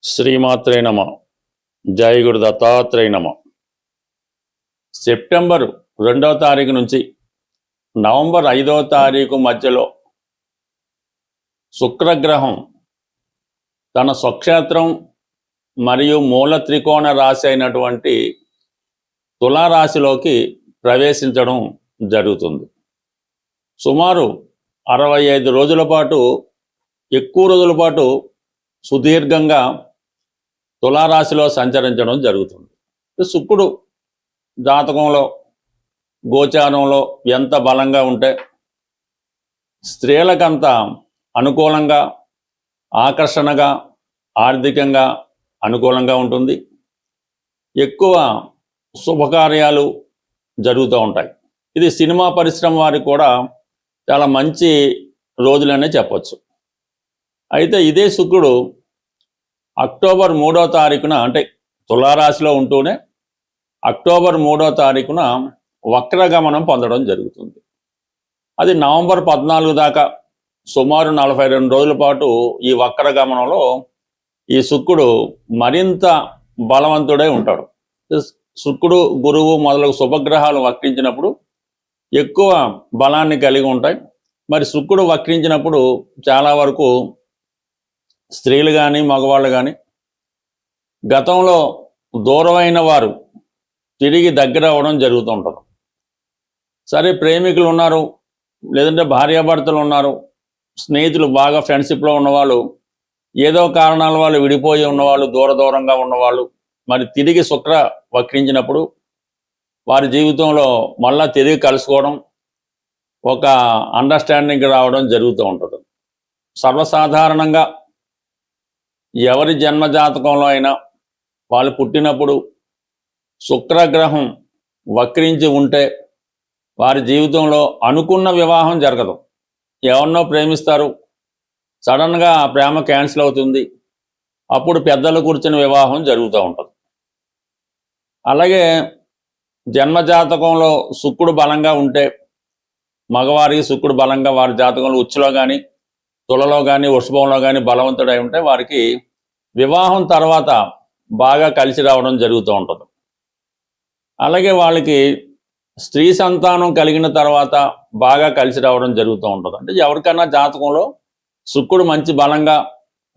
శ్రీమాత్రే నమ. జై గురు దత్తాత్రేయ నమ. సెప్టెంబర్ 2వ తారీఖు నుంచి నవంబర్ 5వ తారీఖు మధ్యలో శుక్రగ్రహం తన స్వక్షేత్రం మరియు మూల త్రికోణ రాశి అయినటువంటి తులారాశిలోకి ప్రవేశించడం జరుగుతుంది. సుమారు 65 రోజుల పాటు, ఎక్కువ రోజుల పాటు సుదీర్ఘంగా తులారాశిలో సంచరించడం జరుగుతుంది. శుక్రుడు జాతకంలో గోచారంలో ఎంత బలంగా ఉంటే స్త్రీలకంత అనుకూలంగా, ఆకర్షణగా, ఆర్థికంగా అనుకూలంగా ఉంటుంది. ఎక్కువ శుభకార్యాలు జరుగుతూ ఉంటాయి. ఇది సినిమా పరిశ్రమ వారికి కూడా చాలా మంచి రోజులనే చెప్పచ్చు. అయితే ఇదే శుక్రుడు అక్టోబర్ 3వ తారీఖున, అంటే తులారాశిలో ఉంటూనే అక్టోబర్ 3వ తారీఖున వక్రగమనం పొందడం జరుగుతుంది. అది నవంబర్ 14 దాకా సుమారు 42 రోజుల పాటు ఈ వక్రగమనంలో ఈ శుక్రుడు మరింత బలవంతుడై ఉంటాడు. శుక్రుడు, గురువు మొదలగు శుభగ్రహాలు వక్రించినప్పుడు ఎక్కువ బలాన్ని కలిగి ఉంటాయి. మరి శుక్రుడు వక్రించినప్పుడు చాలా వరకు స్త్రీలు కానీ మగవాళ్ళు కానీ గతంలో దూరమైన వారు తిరిగి దగ్గర అవ్వడం జరుగుతూ ఉంటుంది. సరే, ప్రేమికులు ఉన్నారు, లేదంటే భార్యాభర్తలు ఉన్నారు, స్నేహితులు బాగా ఫ్రెండ్షిప్లో ఉన్నవాళ్ళు, ఏదో కారణాల వాళ్ళు విడిపోయి ఉన్నవాళ్ళు, దూరంగా ఉన్నవాళ్ళు మరి తిరిగి శుక్ర వక్రించినప్పుడు వారి జీవితంలో మళ్ళా తిరిగి కలుసుకోవడం, ఒక అండర్స్టాండింగ్ రావడం జరుగుతూ ఉంటుంది. సర్వసాధారణంగా ఎవరి జన్మజాతకంలో అయినా వాళ్ళు పుట్టినప్పుడు శుక్రగ్రహం వక్రించి ఉంటే వారి జీవితంలో అనుకున్న వివాహం జరగదు. ఎవరినో ప్రేమిస్తారు, సడన్గా ఆ ప్రేమ క్యాన్సిల్ అవుతుంది, అప్పుడు పెద్దలు కూర్చుని వివాహం జరుగుతూ ఉంటుంది. అలాగే జన్మజాతకంలో శుక్రుడు బలంగా ఉంటే, మగవారికి శుక్రుడు బలంగా వారి జాతకంలో ఉచ్చులో కానీ, తులలో కానీ, వృషభంలో కానీ బలవంతుడై ఉంటే వారికి వివాహం తర్వాత బాగా కలిసి రావడం జరుగుతూ ఉంటుంది. అలాగే వాళ్ళకి స్త్రీ సంతానం కలిగిన తర్వాత బాగా కలిసి రావడం జరుగుతూ ఉంటుంది. అంటే ఎవరికైనా జాతకంలో శుక్రుడు మంచి బలంగా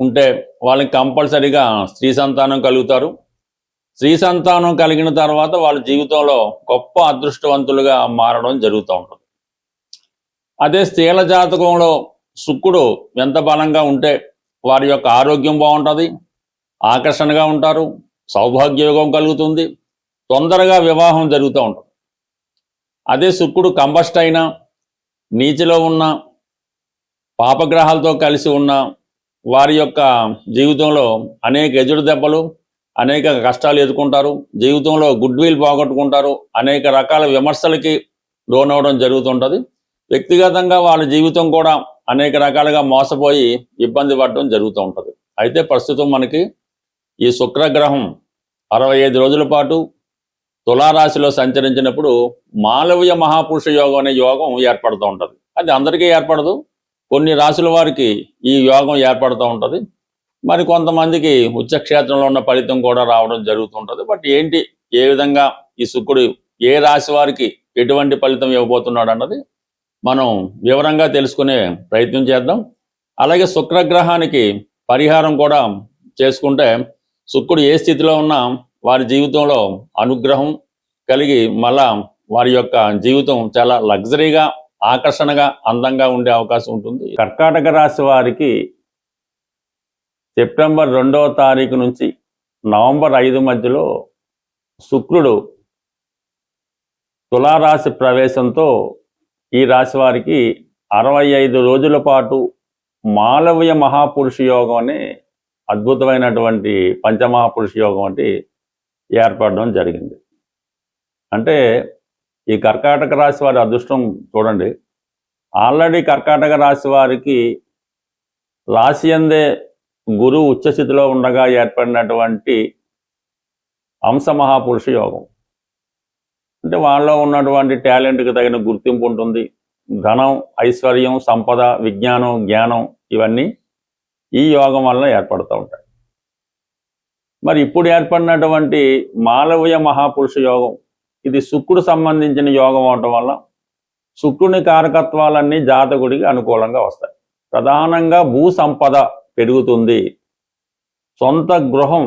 ఉంటే వాళ్ళకి కంపల్సరీగా స్త్రీ సంతానం కలుగుతారు. స్త్రీ సంతానం కలిగిన తర్వాత వాళ్ళ జీవితంలో గొప్ప అదృష్టవంతులుగా మారడం జరుగుతూ ఉంటుంది. అదే స్త్రీల జాతకంలో శుక్రుడు ఎంత బలంగా ఉంటే వారి యొక్క ఆరోగ్యం బాగుంటుంది, ఆకర్షణగా ఉంటారు, సౌభాగ్యయోగం కలుగుతుంది, తొందరగా వివాహం జరుగుతూ ఉంటుంది. అదే శుక్రుడు కంబస్ట్ అయినా, నీచలో ఉన్న, పాపగ్రహాలతో కలిసి ఉన్న వారి యొక్క జీవితంలో అనేక ఎదురు దెబ్బలు, అనేక కష్టాలు ఎదుర్కొంటారు, జీవితంలో గుడ్ విల్ పోగొట్టుకుంటారు, అనేక రకాల విమర్శలకి లోనవడం జరుగుతుంటుంది. వ్యక్తిగతంగా వాళ్ళ జీవితం కూడా అనేక రకాలుగా మోసపోయి ఇబ్బంది పడడం జరుగుతూ ఉంటుంది. అయితే ప్రస్తుతం మనకి ఈ శుక్రగ్రహం 65 రోజుల పాటు తులారాశిలో సంచరించినప్పుడు మాలవ్య మహాపురుష యోగం అనే యోగం ఏర్పడుతూ ఉంటుంది. అది అందరికీ ఏర్పడదు, కొన్ని రాశుల వారికి ఈ యోగం ఏర్పడుతూ ఉంటుంది. మరి కొంతమందికి ఉచ్చక్షేత్రంలో ఉన్న ఫలితం కూడా రావడం జరుగుతుంటుంది. బట్ ఏంటి, ఏ విధంగా ఈ శుక్రుడు ఏ రాశి వారికి ఎటువంటి ఫలితం ఇవ్వబోతున్నాడు అన్నది మనం వివరంగా తెలుసుకునే ప్రయత్నం చేద్దాం. అలాగే శుక్రగ్రహానికి పరిహారం కూడా చేసుకుంటే శుక్రుడు ఏ స్థితిలో ఉన్నా వారి జీవితంలో అనుగ్రహం కలిగి మళ్ళా వారి యొక్క జీవితం చాలా లగ్జరీగా, ఆకర్షణగా, అందంగా ఉండే అవకాశం ఉంటుంది. కర్కాటక రాశి వారికి సెప్టెంబర్ 2వ తారీఖు నుంచి నవంబర్ 5 మధ్యలో శుక్రుడు తులారాశి ప్రవేశంతో ఈ రాశి వారికి 65 రోజుల పాటు మాలవ్య మహాపురుష యోగం అనే అద్భుతమైనటువంటి పంచమహాపురుష యోగం అంటే ఏర్పడడం జరిగింది. అంటే ఈ కర్కాటక రాశి వారి అదృష్టం చూడండి. ఆల్రెడీ కర్కాటక రాశి వారికి రాశి అందే గురువు ఉచ్చస్థితిలో ఉండగా ఏర్పడినటువంటి అంశ మహాపురుష యోగం. అంటే వాళ్ళలో ఉన్నటువంటి టాలెంట్కి తగిన గుర్తింపు ఉంటుంది. ధనం, ఐశ్వర్యం, సంపద, విజ్ఞానం, జ్ఞానం ఇవన్నీ ఈ యోగం వల్ల ఏర్పడుతూ ఉంటాయి. మరి ఇప్పుడు ఏర్పడినటువంటి మాలవ్య మహాపురుష యోగం, ఇది శుక్రుడు సంబంధించిన యోగం అవటం వల్ల శుక్రుని కారకత్వాలన్నీ జాతకుడికి అనుకూలంగా వస్తాయి. ప్రధానంగా భూ సంపద పెరుగుతుంది, సొంత గృహం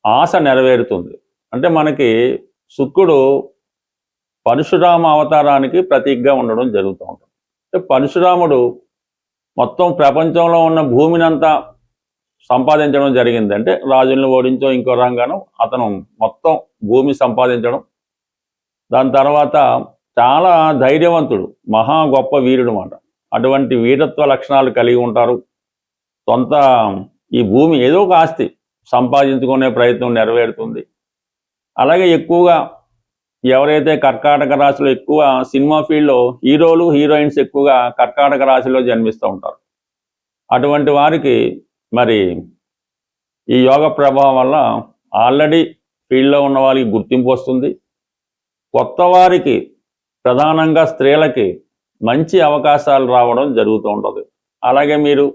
ఆశ నెరవేరుతుంది. అంటే మనకి శుక్రుడు పరశురామ అవతారానికి ప్రతీకగా ఉండడం జరుగుతూ ఉంటుంది. అంటే పరశురాముడు మొత్తం ప్రపంచంలో ఉన్న భూమినంతా సంపాదించడం జరిగింది. అంటే రాజుల్ని ఓడించో ఇంకో రంగాను అతను మొత్తం భూమి సంపాదించడం. దాని తర్వాత చాలా ధైర్యవంతుడు, మహా గొప్ప వీరుడు మాట. అటువంటి వీరత్వ లక్షణాలు కలిగి ఉంటారు. సొంత ఈ భూమి ఏదో ఒక ఆస్తి సంపాదించుకునే ప్రయత్నం నెరవేరుతుంది. అలాగే ఎక్కువగా ఎవరైతే కర్కాటక రాశిలో ఎక్కువ సినిమా ఫీల్డ్లో హీరోలు హీరోయిన్స్ ఎక్కువగా కర్కాటక రాశిలో జన్మిస్తూ ఉంటారు. అటువంటి వారికి మరి ఈ యోగ ప్రభావం వల్ల ఆల్రెడీ ఫీల్డ్లో ఉన్న వాళ్ళకి గుర్తింపు వస్తుంది. కొత్త వారికి, ప్రధానంగా స్త్రీలకి మంచి అవకాశాలు రావడం జరుగుతూ ఉంటుంది. అలాగే మీరు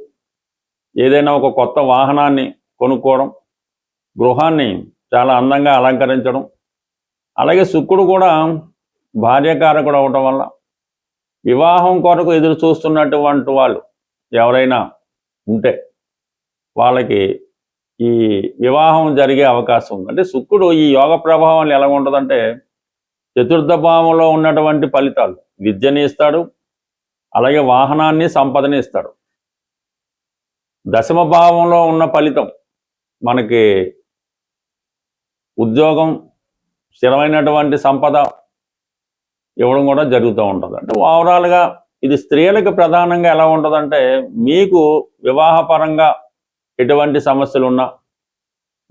ఏదైనా ఒక కొత్త వాహనాన్ని కొనుక్కోవడం, గృహాన్ని చాలా అందంగా అలంకరించడం, అలాగే శుక్రుడు కూడా భార్యకారకుడు అవటం వల్ల వివాహం కొరకు ఎదురు చూస్తున్నటువంటి వాళ్ళు ఎవరైనా ఉంటే వాళ్ళకి ఈ వివాహం జరిగే అవకాశం ఉంది. అంటే శుక్రుడు ఈ యోగ ప్రభావం ఎలా ఉంటుందంటే చతుర్థ భావంలో ఉన్నటువంటి ఫలితాలు విద్యని ఇస్తాడు, అలాగే వాహనాన్ని సంపదని ఇస్తాడు. దశమ భావంలో ఉన్న ఫలితం మనకి ఉద్యోగం, స్థిరమైనటువంటి సంపద ఇవ్వడం కూడా జరుగుతూ ఉంటుంది. అంటే ఓవరాల్గా ఇది స్త్రీలకు ప్రధానంగా ఎలా ఉంటుందంటే మీకు వివాహపరంగా ఎటువంటి సమస్యలు ఉన్నా,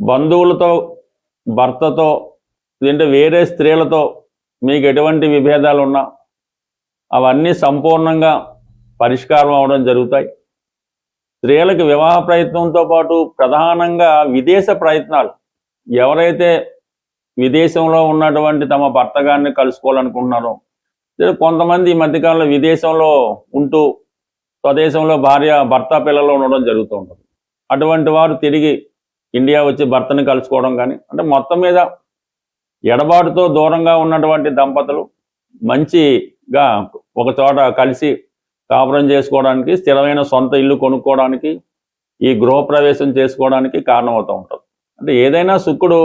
బంధువులతో, భర్తతో, లేదంటే వేరే స్త్రీలతో మీకు ఎటువంటి విభేదాలు ఉన్నా అవన్నీ సంపూర్ణంగా పరిష్కారం అవడం జరుగుతాయి. స్త్రీలకు వివాహ ప్రయత్నంతో పాటు ప్రధానంగా విదేశ ప్రయత్నాలు, ఎవరైతే విదేశంలో ఉన్నటువంటి తమ భర్త గారిని కలుసుకోవాలనుకుంటున్నారో, కొంతమంది ఈ మధ్యకాలంలో విదేశంలో ఉంటూ స్వదేశంలో భర్త పిల్లలు ఉండడం జరుగుతూ ఉంటుంది. అటువంటి వారు తిరిగి ఇండియా వచ్చి భర్తని కలుసుకోవడం కానీ, అంటే మొత్తం మీద ఎడబాటుతో దూరంగా ఉన్నటువంటి దంపతులు మంచిగా ఒక చోట కలిసి కాపురం చేసుకోవడానికి, స్థిరమైన సొంత ఇల్లు కొనుక్కోవడానికి, ఈ గృహప్రవేశం చేసుకోవడానికి కారణమవుతూ ఉంటుంది. అంటే ఏదైనా శుక్రుడు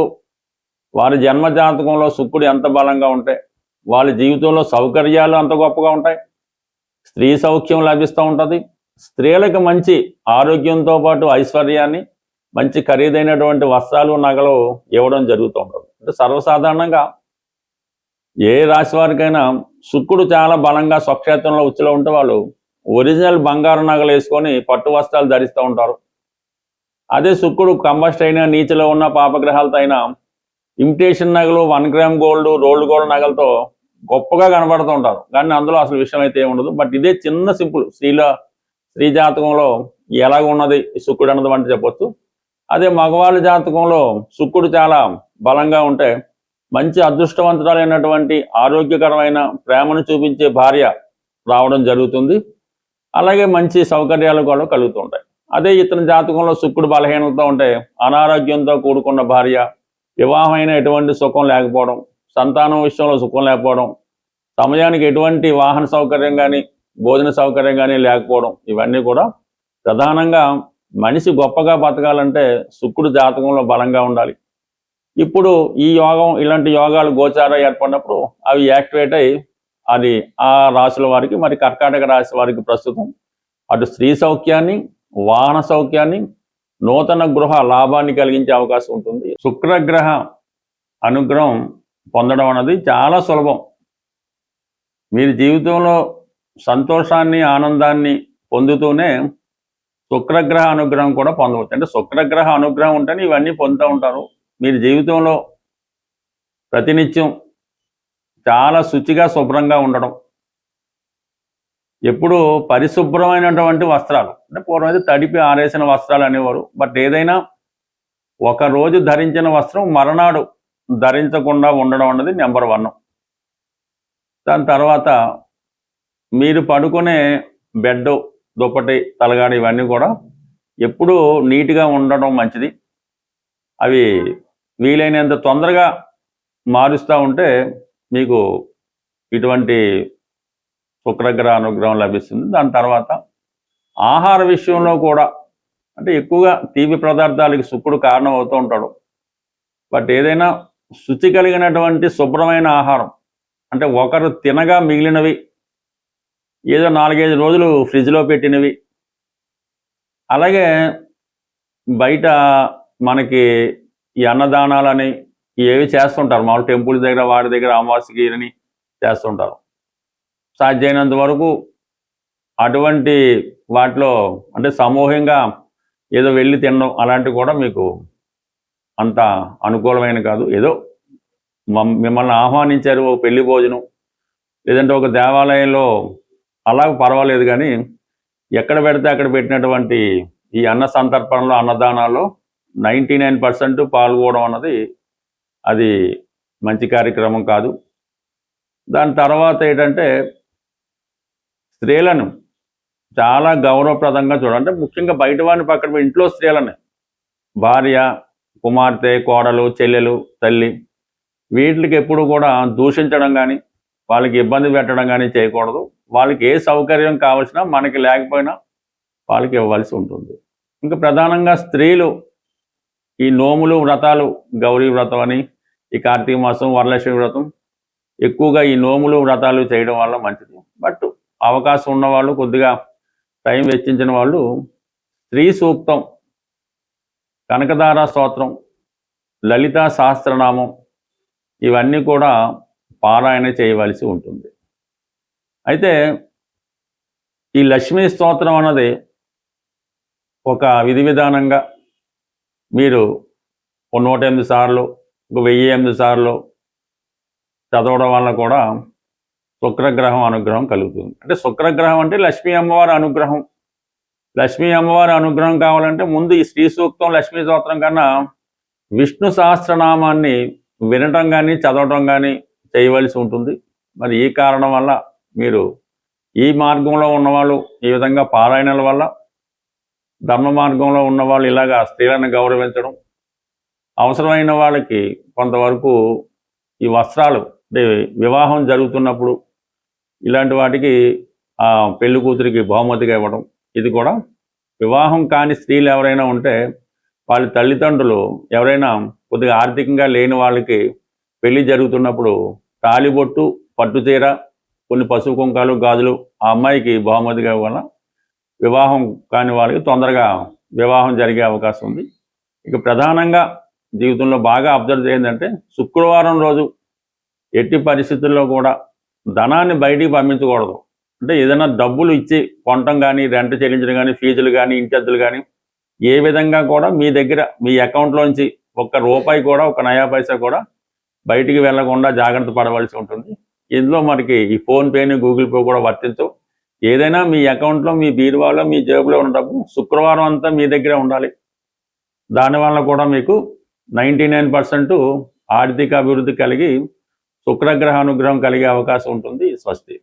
వారి జన్మ జాతకంలో శుక్రుడు ఎంత బలంగా ఉంటే వాళ్ళ జీవితంలో సౌకర్యాలు అంత గొప్పగా ఉంటాయి, స్త్రీ సౌఖ్యం లభిస్తూ ఉంటుంది. స్త్రీలకు మంచి ఆరోగ్యంతో పాటు ఐశ్వర్యాన్ని, మంచి ఖరీదైనటువంటి వస్త్రాలు, నగలు ఇవ్వడం జరుగుతూ ఉంటుంది. అంటే సర్వసాధారణంగా ఏ రాశి వారికైనా శుక్రుడు చాలా బలంగా స్వక్షేత్రంలో ఉచ్చులో ఉంటే వాళ్ళు ఒరిజినల్ బంగారు నగలు వేసుకొని పట్టు వస్త్రాలు ధరిస్తూ ఉంటారు. అదే శుక్రుడు కంబస్ట్ అయినా, నీచలో ఉన్న పాపగ్రహాలతో అయినా ఇమిటేషన్ నగలు, 1 గ్రామ్ గోల్డ్, రోల్డ్ గోల్డ్ నగలతో గొప్పగా కనబడుతూ ఉంటారు. కానీ అందులో అసలు విషయం అయితే ఏముండదు. బట్ ఇదే చిన్న సింపుల్ స్త్రీ జాతకంలో ఎలాగ ఉన్నది శుక్రుడు అన్నది అంటే చెప్పొచ్చు. అదే మగవాళ్ళ జాతకంలో శుక్రుడు చాలా బలంగా ఉంటే మంచి అదృష్టవంతురాలైనటువంటి ఆరోగ్యకరమైన ప్రేమను చూపించే భార్య రావడం జరుగుతుంది. అలాగే మంచి సౌకర్యాలు కూడా కలుగుతూ ఉంటాయి. అదే ఇతని జాతకంలో శుక్రుడు బలహీనతతో ఉంటే అనారోగ్యంతో కూడుకున్న భార్య, వివాహమైన ఎటువంటి సుఖం లేకపోవడం, సంతానం విషయంలో సుఖం లేకపోవడం, సమయానికి ఎటువంటి వాహన సౌకర్యం కానీ, భోజన సౌకర్యం కానీ లేకపోవడం, ఇవన్నీ కూడా ప్రధానంగా మనిషి గొప్పగా బతకాలంటే శుక్రుడు జాతకంలో బలంగా ఉండాలి. ఇప్పుడు ఈ యోగం, ఇలాంటి యోగాలు గోచార ఏర్పడినప్పుడు అవి యాక్టివేట్ అయ్యి అది ఆ రాశుల వారికి, మరి కర్కాటక రాశి వారికి ప్రస్తుతం అటు స్త్రీ సౌఖ్యాన్ని, వాహన సౌఖ్యాన్ని, నూతన గృహ లాభాన్ని కలిగించే అవకాశం ఉంటుంది. శుక్రగ్రహ అనుగ్రహం పొందడం అనేది చాలా సులభం. మీరు జీవితంలో సంతోషాన్ని, ఆనందాన్ని పొందుతూనే శుక్రగ్రహ అనుగ్రహం కూడా పొందవచ్చు. అంటే శుక్రగ్రహ అనుగ్రహం ఉంటేనే ఇవన్నీ పొందుతూ ఉంటారు. మీరు జీవితంలో ప్రతినిత్యం చాలా శుచిగా, శుభ్రంగా ఉండడం, ఎప్పుడు పరిశుభ్రమైనటువంటి వస్త్రాలు, అంటే పూర్వం అయితే తడిపి ఆరేసిన వస్త్రాలు అనేవారు. బట్ ఏదైనా ఒక రోజు ధరించిన వస్త్రం మరునాడు ధరించకుండా ఉండడం అన్నది నెంబర్ 1. దాని తర్వాత మీరు పడుకునే బెడ్, దుప్పటి, తలగాడు ఇవన్నీ కూడా ఎప్పుడూ నీట్గా ఉండడం మంచిది. అవి వీలైనంత తొందరగా మారుస్తూ ఉంటే మీకు ఇటువంటి శుక్రగ్రహ అనుగ్రహం లభిస్తుంది. దాని తర్వాత ఆహార విషయంలో కూడా అంటే ఎక్కువగా తీపి పదార్థాలకి శుక్రుడు కారణం అవుతూ ఉంటాడు. బట్ ఏదైనా శుచి కలిగినటువంటి శుభ్రమైన ఆహారం అంటే ఒకరు తినగా మిగిలినవి, ఏదో 4-5 రోజులు ఫ్రిడ్జ్లో పెట్టినవి, అలాగే బయట మనకి ఈ అన్నదానాలని ఏవి చేస్తుంటారు మామూలు టెంపుల్ దగ్గర వాడి దగ్గర అమావాస్యకి అని చేస్తుంటారు. సాధ్యమైనంత వరకు అటువంటి వాటిలో అంటే సమూహంగా ఏదో వెళ్ళి తినడం అలాంటివి కూడా మీకు అంత అనుకూలమైన కాదు. ఏదో మిమ్మల్ని ఆహ్వానించారు ఒక పెళ్లి భోజనం లేదంటే ఒక దేవాలయంలో అలా పర్వాలేదు, కానీ ఎక్కడ పెడితే అక్కడ పెట్టినటువంటి ఈ అన్న సంతర్పణలో అన్నదానాల్లో 99% పాల్గొనడం అన్నది అది మంచి కార్యక్రమం కాదు. దాని తర్వాత ఏంటంటే స్త్రీలను చాలా గౌరవప్రదంగా చూడాలంటే ముఖ్యంగా బయట వాడిని పక్కన ఇంట్లో స్త్రీలని భార్య, కుమార్తె, కోడలు, చెల్లెలు, తల్లి వీటికి ఎప్పుడు కూడా దూషించడం కానీ వాళ్ళకి ఇబ్బంది పెట్టడం కానీ చేయకూడదు. వాళ్ళకి ఏ సౌకర్యం కావాల్సినా మనకి లేకపోయినా వాళ్ళకి ఇవ్వాల్సి ఉంటుంది. ఇంకా ప్రధానంగా స్త్రీలు ఈ నోములు వ్రతాలు, గౌరీ వ్రతం అని, ఈ కార్తీక మాసం, వరలక్ష్మి వ్రతం ఎక్కువగా ఈ నోములు వ్రతాలు చేయడం వల్ల మంచిది. బట్ అవకాశం ఉన్నవాళ్ళు కొద్దిగా టైం వెచ్చించిన వాళ్ళు స్త్రీ సూక్తం, కనకదార స్తోత్రం, లలితా సహస్రనామం ఇవన్నీ కూడా పారాయణ చేయవలసి ఉంటుంది. అయితే ఈ లక్ష్మీ స్తోత్రం అన్నది ఒక విధి విధానంగా మీరు 108 సార్లు, 1008 సార్లు చదవడం వల్ల కూడా శుక్రగ్రహం అనుగ్రహం కలుగుతుంది. అంటే శుక్రగ్రహం అంటే లక్ష్మీ అమ్మవారి అనుగ్రహం. లక్ష్మీ అమ్మవారి అనుగ్రహం కావాలంటే ముందు ఈ శ్రీ సూక్తం, లక్ష్మీ స్తోత్రం కన్నా విష్ణు సహస్రనామాన్ని వినటం కానీ చదవటం కానీ చేయవలసి ఉంటుంది. మరి ఈ కారణం వల్ల మీరు ఈ మార్గంలో ఉన్నవాళ్ళు ఈ విధంగా పారాయణల వల్ల, ధర్మ మార్గంలో ఉన్నవాళ్ళు ఇలాగా స్త్రీలను గౌరవించడం, అవసరమైన వాళ్ళకి కొంతవరకు ఈ వస్త్రాలు అంటే వివాహం జరుగుతున్నప్పుడు ఇలాంటి వాటికి ఆ పెళ్లి కూతురికి బహుమతిగా ఇవ్వడం, ఇది కూడా వివాహం కాని స్త్రీలు ఎవరైనా ఉంటే వాళ్ళ తల్లిదండ్రులు ఎవరైనా కొద్దిగా ఆర్థికంగా లేని వాళ్ళకి పెళ్లి జరుగుతున్నప్పుడు తాళిబొట్టు, పట్టుచీర, కొన్ని పసుపు కుంకాలు, గాజులు ఆ అమ్మాయికి బహుమతిగా ఇవ్వాల. వివాహం కాని వాళ్ళకి తొందరగా వివాహం జరిగే అవకాశం ఉంది. ఇక ప్రధానంగా జీవితంలో బాగా అబ్జర్వ్ చేయండి, శుక్రవారం రోజు ఎట్టి పరిస్థితుల్లో కూడా ధనాన్ని బయటికి పంపించకూడదు. అంటే ఏదైనా డబ్బులు ఇచ్చి కొనటం కానీ, రెంట్ చెల్లించడం కానీ, ఫీజులు కానీ, ఇంటి అద్దెలు కానీ ఏ విధంగా కూడా మీ దగ్గర మీ అకౌంట్లోంచి ₹1 కూడా, ఒక నయా పైసా కూడా బయటికి వెళ్లకుండా జాగ్రత్త పడవలసి ఉంటుంది. ఇందులో మనకి ఈ ఫోన్పేని, గూగుల్ పే కూడా వర్తించవు. ఏదైనా మీ అకౌంట్లో, మీ బీరువాలో, మీ జేబులో ఉన్న డబ్బు శుక్రవారం అంతా మీ దగ్గరే ఉండాలి. దానివల్ల కూడా మీకు 99% ఆర్థిక అభివృద్ధి కలిగి శుక్రగ్రహ అనుగ్రహం కలిగే అవకాశం ఉంటుంది. స్వస్తి.